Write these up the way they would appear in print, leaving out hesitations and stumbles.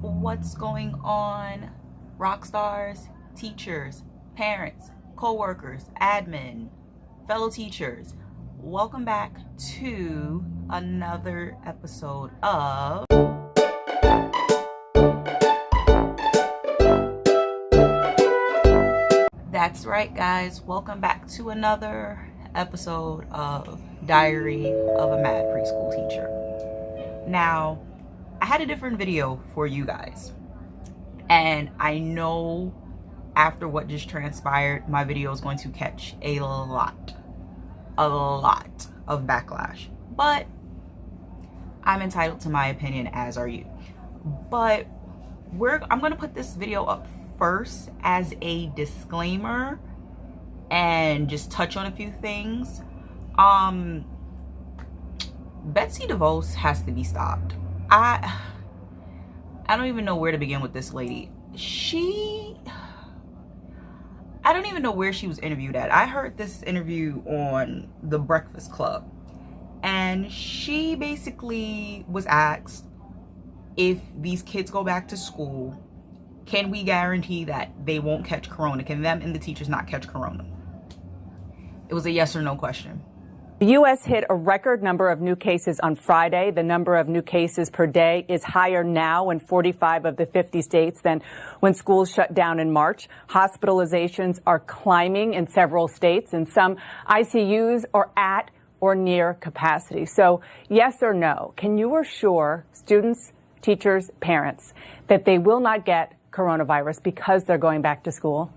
What's going on, Rockstars, teachers, parents, co-workers, admin, fellow teachers? Welcome back to another episode of That's right, guys. Welcome back to another episode of Diary of a Mad Preschool Teacher. Now, I had a different video for you guys, and I know after what just transpired, my video is going to catch a lot of backlash, but I'm entitled to my opinion, as are you. But I'm going to put this video up first as a disclaimer and just touch on a few things. Betsey Devos has to be stopped. I don't even know where to begin with this lady. I don't even know where she was interviewed at. I heard this interview on The Breakfast Club, and she basically was asked, if these kids go back to school, can we guarantee that they won't catch corona? Can them and the teachers not catch corona? It was a yes or no question. The U.S. hit a record number of new cases on Friday. The number of new cases per day is higher now in 45 of the 50 states than when schools shut down in March. Hospitalizations are climbing in several states, and some ICUs are at or near capacity. So, yes or no, can you assure students, teachers, parents that they will not get coronavirus because they're going back to school?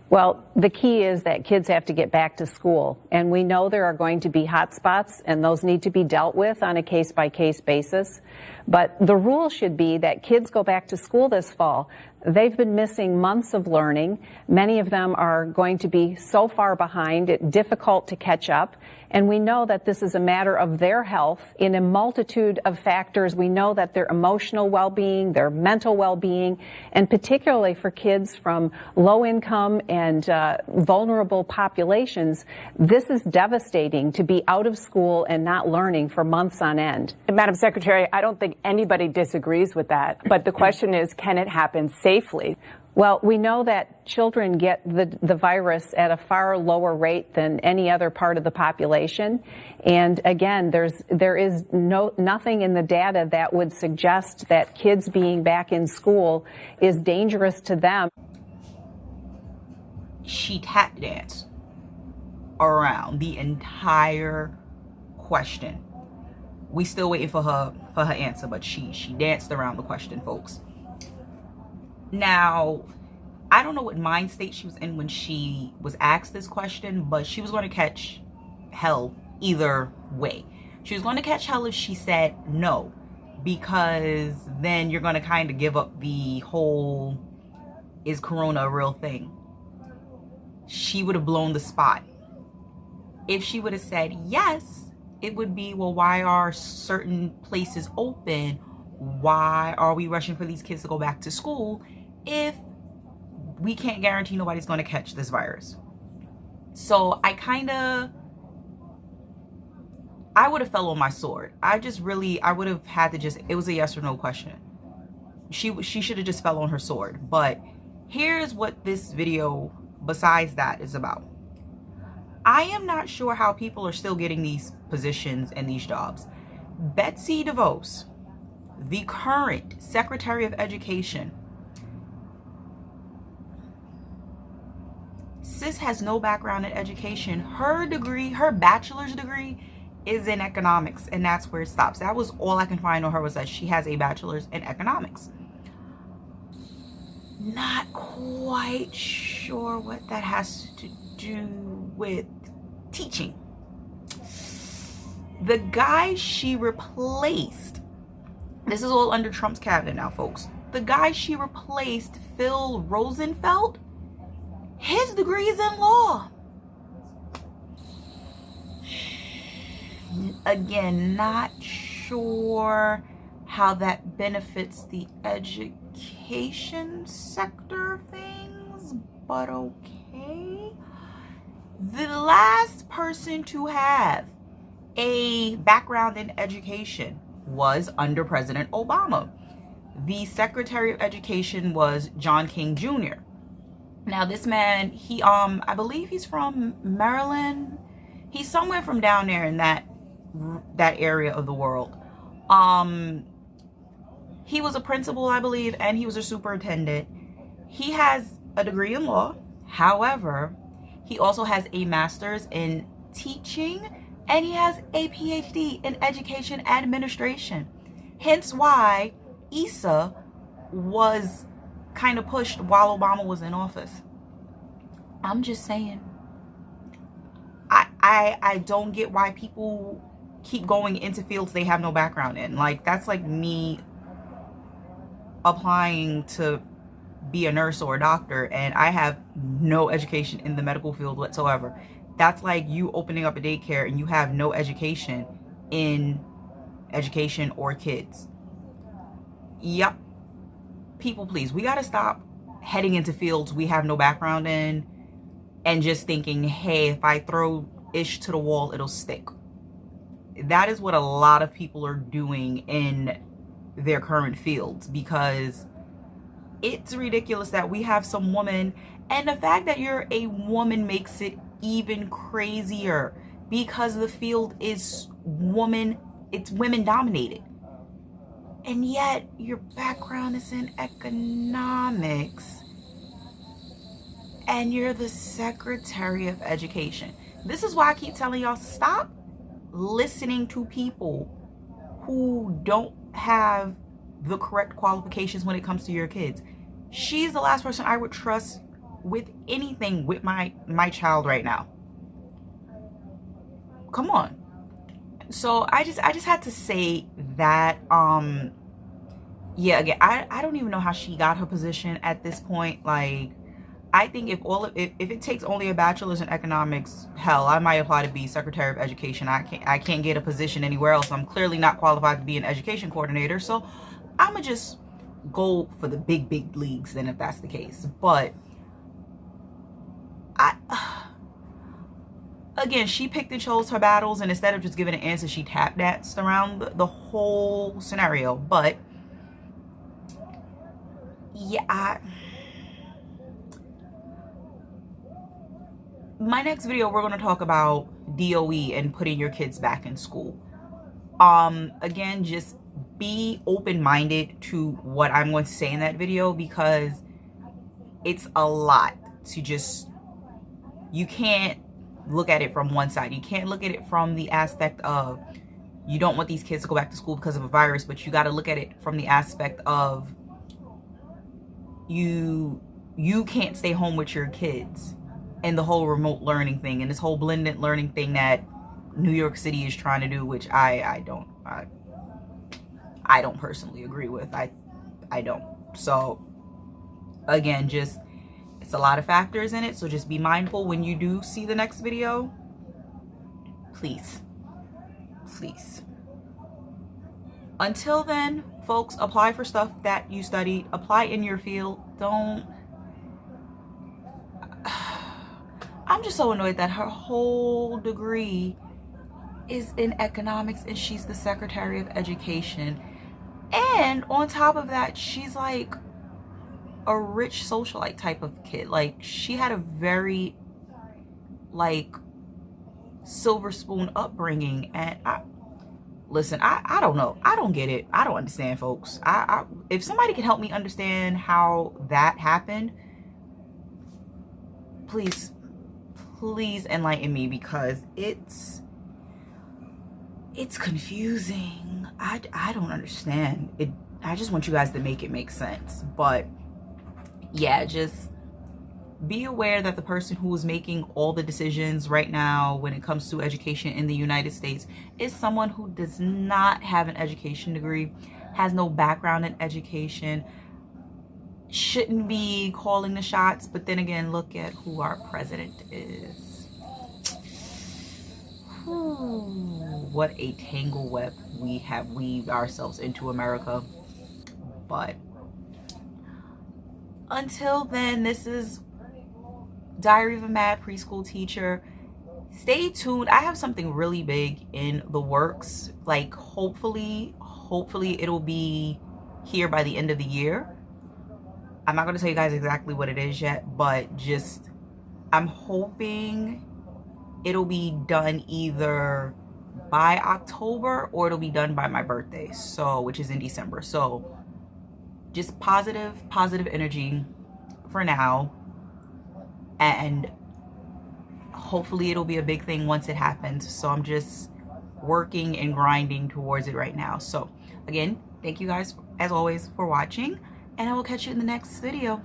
Well, the key is that kids have to get back to school, and we know there are going to be hot spots, and those need to be dealt with on a case-by-case basis. But the rule should be that kids go back to school this fall. They've been missing months of learning. Many of them are going to be so far behind, it's difficult to catch up. And we know that this is a matter of their health in a multitude of factors. We know that their emotional well-being, their mental well-being, and particularly for kids from low-income and vulnerable populations, this is devastating to be out of school and not learning for months on end. Madam Secretary, I don't think anybody disagrees with that. But the question is, can it happen safely? Well, we know that children get the virus at a far lower rate than any other part of the population. And again, there is nothing in the data that would suggest that kids being back in school is dangerous to them. She tap danced around the entire question. We still waiting for her answer, but she danced around the question, folks. Now, I don't know what mind state she was in when she was asked this question, but she was going to catch hell either way. She was going to catch hell if she said no, because then you're going to kind of give up the whole, is corona a real thing? She would have blown the spot. If she would have said yes, it would be, well, why are certain places open? Why are we rushing for these kids to go back to school if we can't guarantee nobody's going to catch this virus? So I would have fell on my sword. I would have had to just, it was a yes or no question. She should have just fell on her sword. But here's what this video, besides that, is about. I am not sure how people are still getting these positions and these jobs. Betsey Devos, the current Secretary of Education, sis has no background in education. Her degree, her bachelor's degree, is in economics, and that's where it stops. That was all I can find on her, was that she has a bachelor's in economics. Not quite sure what that has to do with teaching. The guy she replaced, this is all under Trump's cabinet now, folks. The guy she replaced, Phil Rosenfeld, his degree is in law. Again, not sure how that benefits the education sector of things, but okay. The last person to have a background in education was under President Obama. The Secretary of Education was John King Jr. Now this man, he I believe he's from Maryland. He's somewhere from down there in that area of the world. He was a principal, I believe, and he was a superintendent. He has a degree in law. However, he also has a master's in teaching, and he has a PhD in education administration. Hence why Issa was kind of pushed while Obama was in office. I'm just saying, I don't get why people keep going into fields they have no background in. Like, that's like me applying to be a nurse or a doctor and I have no education in the medical field whatsoever. That's like you opening up a daycare and you have no education in education or kids. Yep. People, please, we gotta stop heading into fields we have no background in and just thinking, hey, if I throw ish to the wall, it'll stick. That is what a lot of people are doing in their current fields, because it's ridiculous that we have some woman, and the fact that you're a woman makes it even crazier because the field is woman, it's women dominated. And yet your background is in economics and you're the Secretary of Education. This is why I keep telling y'all, stop listening to people who don't have the correct qualifications when it comes to your kids. She's the last person I would trust with anything with my child right now. Come on. So I just had to say that. Yeah, again, I don't even know how she got her position at this point. Like, I think if it takes only a bachelor's in economics, hell, I might apply to be Secretary of Education. I can't get a position anywhere else. I'm clearly not qualified to be an education coordinator. So I'ma just go for the big leagues then, if that's the case. But again, she picked and chose her battles, and instead of just giving an answer, she tap danced around the whole scenario. But yeah, my next video, we're going to talk about DOE and putting your kids back in school. Again, just be open-minded to what I'm going to say in that video, because it's a lot to just, you can't look at it from one side. You can't look at it from the aspect of you don't want these kids to go back to school because of a virus, but you got to look at it from the aspect of you can't stay home with your kids, and the whole remote learning thing and this whole blended learning thing that New York City is trying to do, which I don't personally agree with. I don't. So again, just, it's a lot of factors in it, so just be mindful when you do see the next video. Please. Until then, folks, apply for stuff that you studied. Apply in your field. I'm just so annoyed that her whole degree is in economics and she's the Secretary of Education. And on top of that, she's like a rich socialite type of kid. Like, she had a very like silver spoon upbringing, and listen, I don't know. I don't get it. I don't understand, folks. If somebody can help me understand how that happened, please enlighten me, because it's confusing. I don't understand it. I just want you guys to make it make sense. But yeah, just be aware that the person who is making all the decisions right now when it comes to education in the United States is someone who does not have an education degree, has no background in education, shouldn't be calling the shots. But then again, look at who our president is. Whew, what a tangle web we have weaved ourselves into, America. But until then, this is Diary of a Mad Preschool Teacher. Stay tuned. I have something really big in the works. Like, hopefully it'll be here by the end of the year. I'm not going to tell you guys exactly what it is yet, but just I'm hoping it'll be done either by October or it'll be done by my birthday, so which is in December. So just positive energy for now, and hopefully it'll be a big thing once it happens. So I'm just working and grinding towards it right now. So again, thank you guys as always for watching, and I will catch you in the next video.